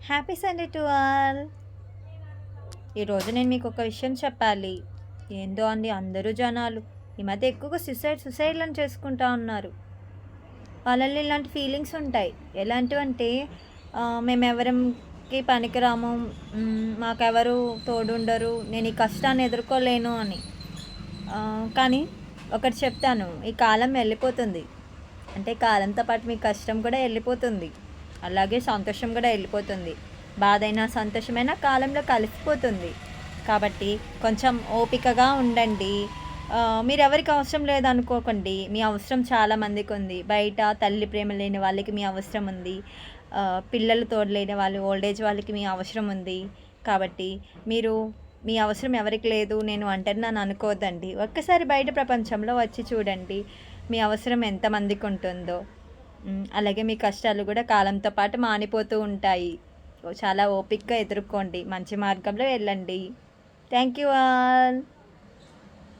Happy Sunday to all. ఈరోజు నేను మీకు ఒక విషయం చెప్పాలి. ఏందో అండి, అందరూ జనాలు ఈ మధ్య ఎక్కువగా సుసైడ్లను చేసుకుంటా ఉన్నారు. వాళ్ళలో ఇలాంటి ఫీలింగ్స్ ఉంటాయి. ఎలాంటివంటే మేమెవరంకి పనికిరాము, మాకెవరు తోడుండరు, నేను ఈ కష్టాన్ని ఎదుర్కోలేను అని. కానీ ఒకటి చెప్తాను, ఈ కాలం వెళ్ళిపోతుంది. అంటే కాలంతో పాటు మీ కష్టం కూడా వెళ్ళిపోతుంది, అలాగే సంతోషం కూడా వెళ్ళిపోతుంది. బాధైనా సంతోషమైనా కాలంలో కలిసిపోతుంది. కాబట్టి కొంచెం ఓపికగా ఉండండి. మీరు ఎవరికి అవసరం లేదనుకోకండి, మీ అవసరం చాలామందికి ఉంది. బయట తల్లి ప్రేమ లేని వాళ్ళకి మీ అవసరం ఉంది, పిల్లలు తోడు లేని వాళ్ళు, ఓల్డేజ్ వాళ్ళకి మీ అవసరం ఉంది. కాబట్టి మీరు మీ అవసరం ఎవరికి లేదు, నేను ఒంటరినని అనుకోవద్దండి. ఒక్కసారి బయట ప్రపంచంలో వచ్చి చూడండి, మీ అవసరం ఎంతమందికి ఉంటుందో. అలాగే మీ కష్టాలు కూడా కాలంతో పాటు మానిపోతూ ఉంటాయి. చాలా ఓపికగా ఎదుర్కోండి, మంచి మార్గంలో వెళ్ళండి. Thank you all.